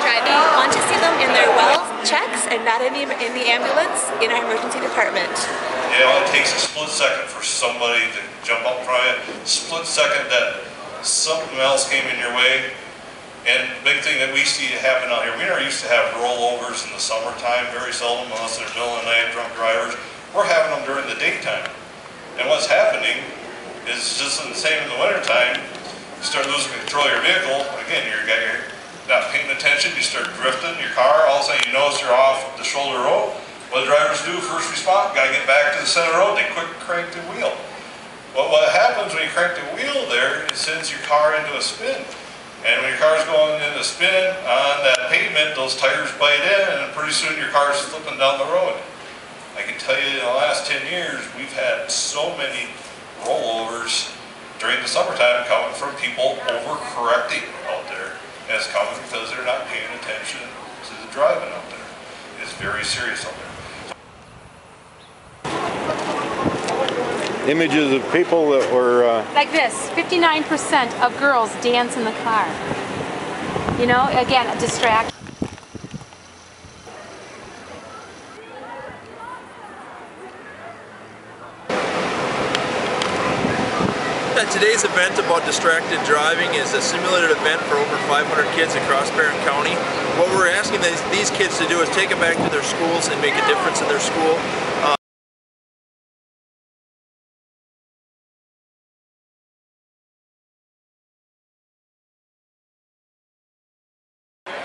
driving. We want to see them in their well checks and not in the ambulance in our emergency department. Yeah, it takes a split second for somebody to jump up in front of you. Split second that something else came in your way. And the big thing that we see happen out here, we never used to have rollovers in the summertime, very seldom, unless they're middle of the night drunk drivers. We're having them during the daytime. And what's happening is just the same in the wintertime. You start losing control of your vehicle. Again, you're not paying attention, you start drifting your car, all of a sudden you notice you're off the shoulder road. What do drivers do? First respond, gotta get back to the center road, they quick crank the wheel. Well, what happens when you crank the wheel there, it sends your car into a spin. And when your car's going into a spin on that pavement, those tires bite in and pretty soon your car's slipping down the road. I can tell you in the last 10 years, we've had so many rollovers during the summertime coming from people overcorrecting out there. And it's coming because they're not paying attention to the driving out there. It's very serious out there. Images of people that were... Like this, 59% of girls dance in the car. You know, again, a distraction. Today's event about distracted driving is a simulated event for over 500 kids across Barron County. What we're asking these kids to do is take it back to their schools and make a difference in their school.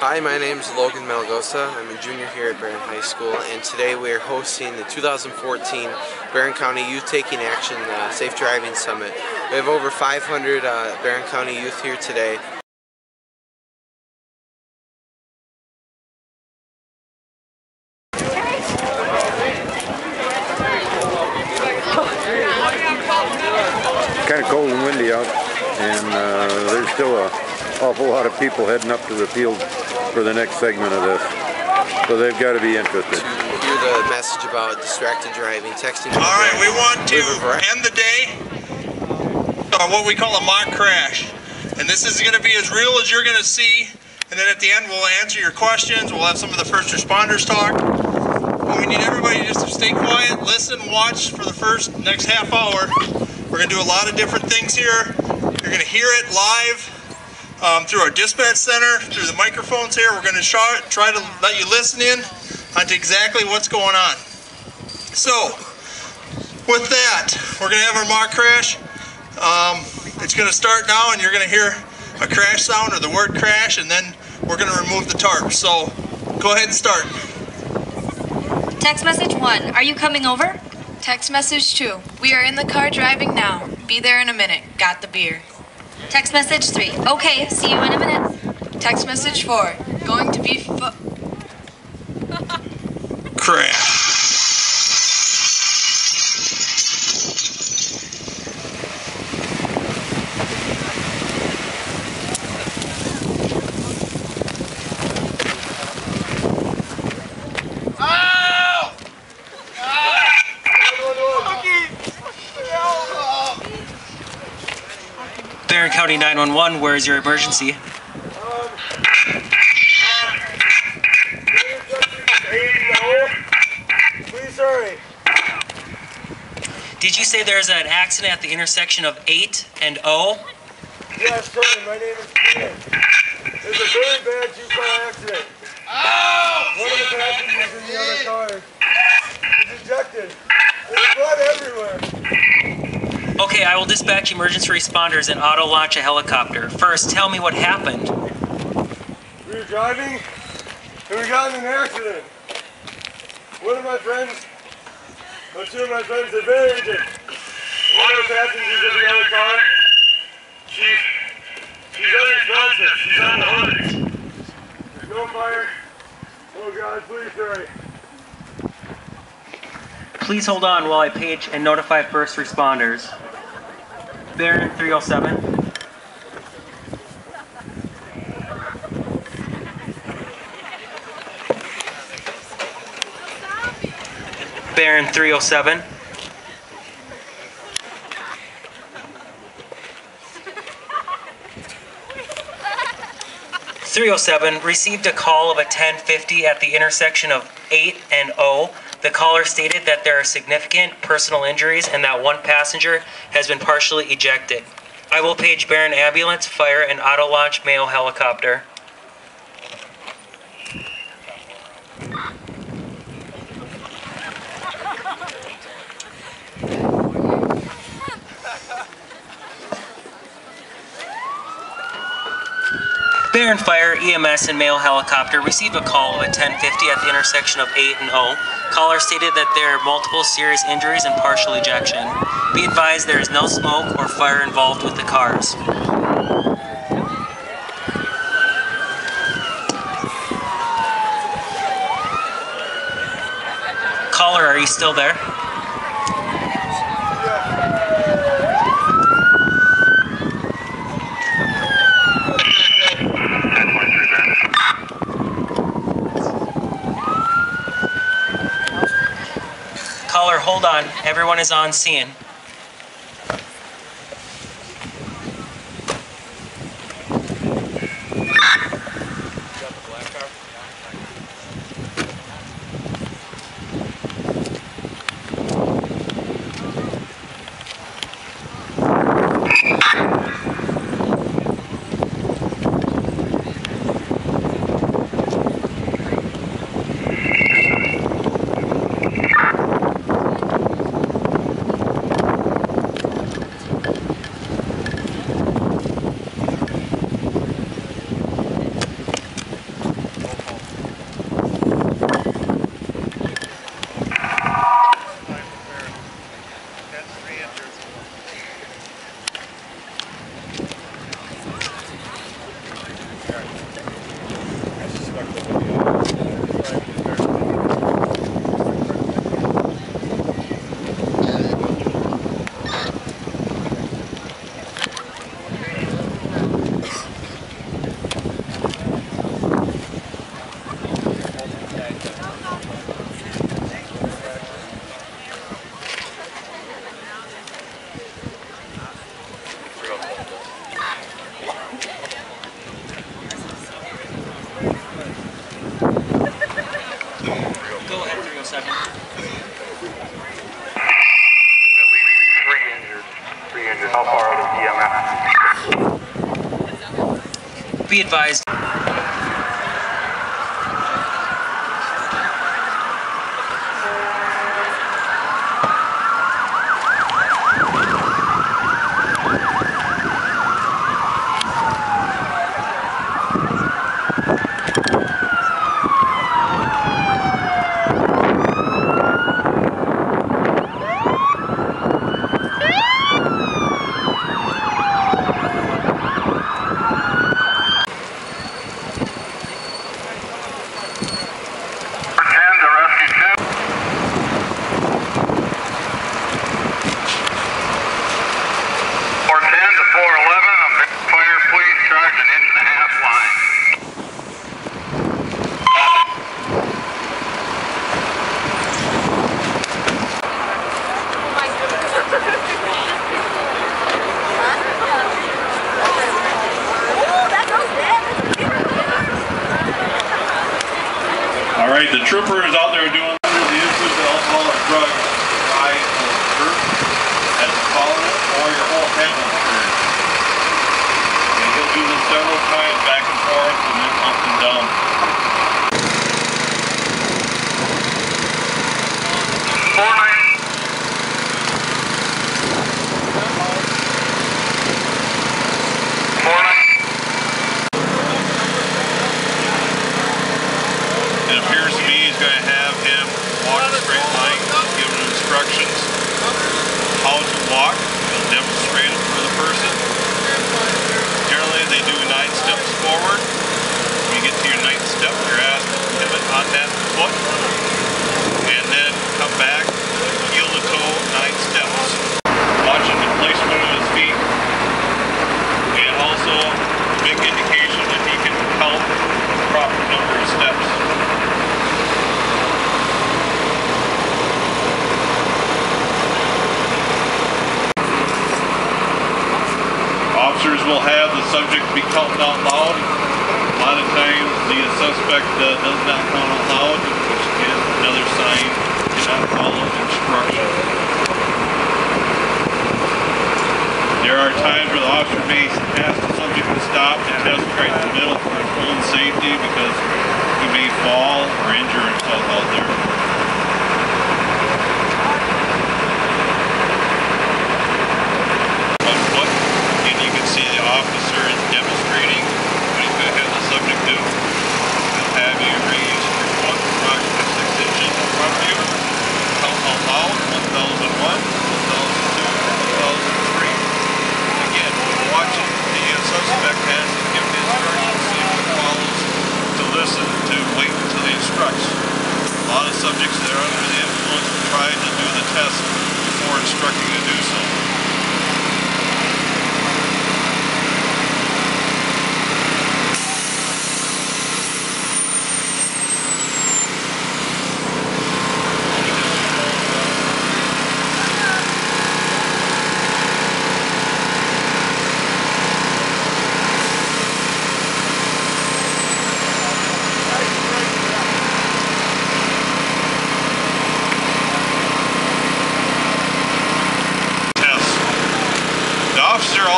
Hi, my name is Logan Malgosa. I'm a junior here at Barron High School, and today we are hosting the 2014 Barron County Youth Taking Action Safe Driving Summit. We have over 500 Barron County youth here today. Kind of cold and windy out, and there's still an awful lot of people heading up to the field for the next segment of this. So they've got to be interested. To hear the message about distracted driving, texting. All right, we want to end the day on what we call a mock crash. And this is going to be as real as you're going to see. And then at the end, we'll answer your questions. We'll have some of the first responders talk. And we need everybody just to stay quiet, listen, watch for the next half hour. We're going to do a lot of different things here. You're going to hear it live through our dispatch center, through the microphones here. We're going to try to let you listen in onto exactly what's going on. So, with that, we're going to have our mock crash. It's going to start now, and you're going to hear a crash sound or the word crash, and then we're going to remove the tarp. So, go ahead and start. Text message 1, are you coming over? Text message 2, we are in the car driving now. Be there in a minute. Got the beer. Text message 3, okay, see you in a minute. Text message 4, going to be crash. Barron County 911, where is your emergency? Please hurry. Did you say there's an accident at the intersection of 8 and O? Yes, sir. My name is Peter. There's a very bad two-car accident. One of the passengers in the other car is ejected. There's blood everywhere. Okay, I will dispatch emergency responders and auto-launch a helicopter. First, tell me what happened. We were driving, and we got in an accident. One of my friends, or two of my friends, are very injured. One of the passengers in the other car, she's unresponsive. She's on the hood. There's no fire. Oh God, please hurry. Please hold on while I page and notify first responders. Barron 307. Barron 307. 307, received a call of a 1050 at the intersection of 8 and O. The caller stated that there are significant personal injuries and that one passenger has been partially ejected. I will page Barron Ambulance, Fire, and Auto Launch Mayo Helicopter. Barron Fire, EMS, and Mayo Helicopter received a call of a 1050 at the intersection of 8 and O. Caller stated that there are multiple serious injuries and partial ejection. Be advised there is no smoke or fire involved with the cars. Caller, are you still there? Caller, hold on. Everyone is on scene. How far are the EMS? Be advised. The trooper is out there doing under the influence of alcohol or drugs. Your eyes will hurt as you follow it, or your whole head will turn. And he'll do this several times, back and forth, and then up and down. How to walk, they'll demonstrate it for the person. Generally they do 9 steps forward. When you get to your 9th step, you're asked to pivot on that foot and then come back, heel to toe, 9 steps. Watching the placement of his feet and also a big indication that he can count the proper number of steps. Officers will have the subject be counting out loud. lot of times the suspect does not count out loud, which is another sign cannot follow instructions. There are times where the officer may ask the subject to stop and test right in the middle for his own safety because he may fall or injure himself out there. And you can see the officer is demonstrating what he's going to have the subject do. He'll have you raise your foot approximately 6 inches in front of you. Count out loud, 1001, 1002, 1003. Again, watching the suspect has to give the instructions, see if he follows, to listen, to wait until he instructs. A lot of subjects that are under the influence will try to do the test before instructing to do so.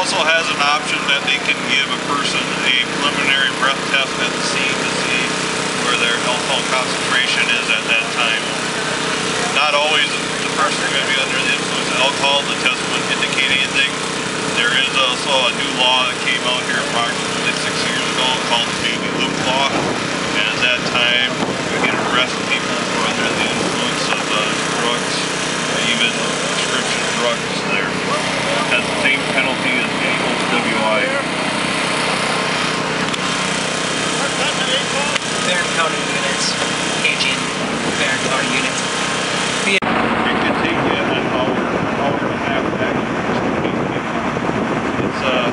Also has an option that they can give a person a preliminary breath test at the scene to see where their alcohol concentration is at that time. Not always the person is going to be under the influence of alcohol. The test wouldn't indicate anything. There is also a new law that came out here approximately 6 years ago called the Baby Luke Law. And at that time, you can arrest people who are under the influence of drugs, even prescription drugs. There has the same penalty as any OWI. Barron County units, paging Barron County units. It could take you an hour and a half to actually reach the people. It's a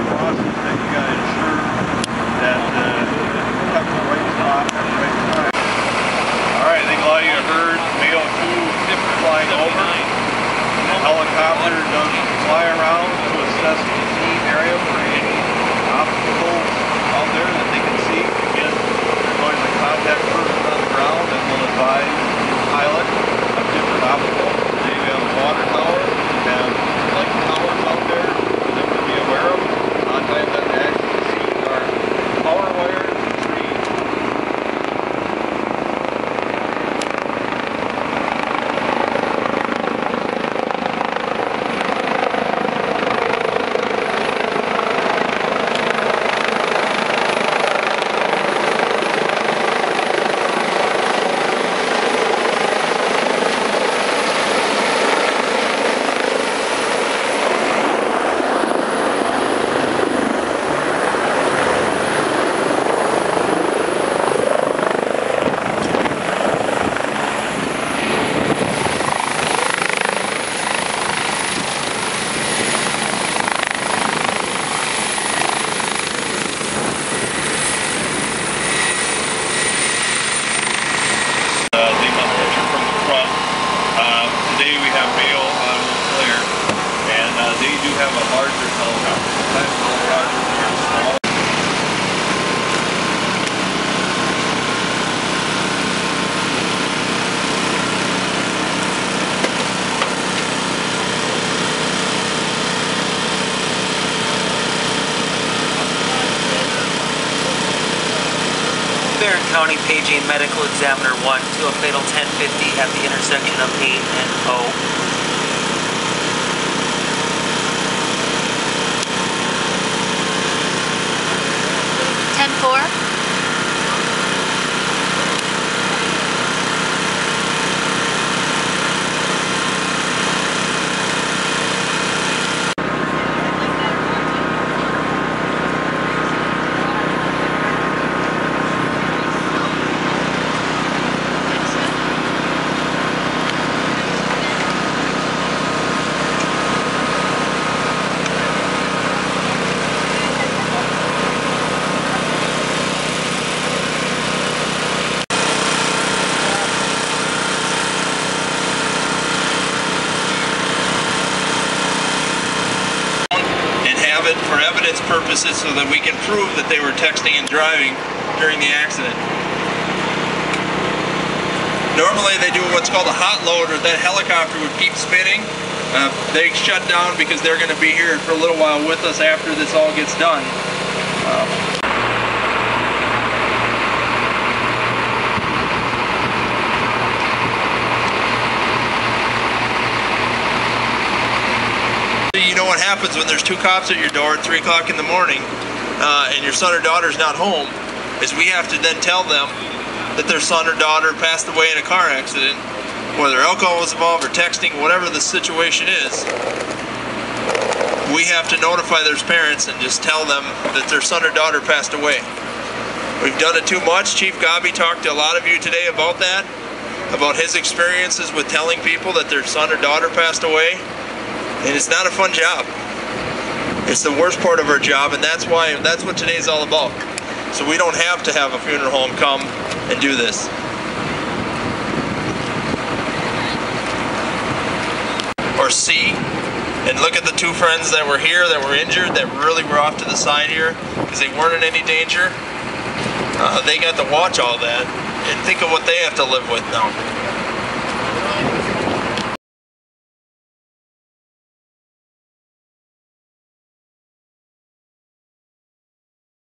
process that you got to ensure that you have the right stop at the right time. Alright, I think a lot of you have heard Mayo 2 flying over. The helicopter does fly around to assess the scene area for any obstacles out there that they can see. Again, there's always a contact person on the ground that will advise the pilot of different obstacles. Today we have a water tower, we have light towers out there for them to be aware of. A lot of times that actually see our power wires and trees. Have a larger helicopter. Sometimes a little larger, sometimes small. Barron County paging medical examiner 1 to a fatal 1050 at the intersection of 8 and O. 10-4. services so that we can prove that they were texting and driving during the accident. Normally they do what's called a hot load, or that helicopter would keep spinning. They shut down because they're going to be here for a little while with us after this all gets done. You know what happens when there's two cops at your door at 3 o'clock in the morning and your son or daughter's not home, is we have to then tell them that their son or daughter passed away in a car accident, whether alcohol was involved or texting, whatever the situation is. We have to notify their parents and just tell them that their son or daughter passed away. We've done it too much. Chief Gabi talked to a lot of you today about that, about his experiences with telling people that their son or daughter passed away. And it's not a fun job. It's the worst part of our job, and that's what today's all about. So we don't have to have a funeral home come and do this. Or see and look at the 2 friends that were here that were injured, that really were off to the side here because they weren't in any danger. They got to watch all that and think of what they have to live with now.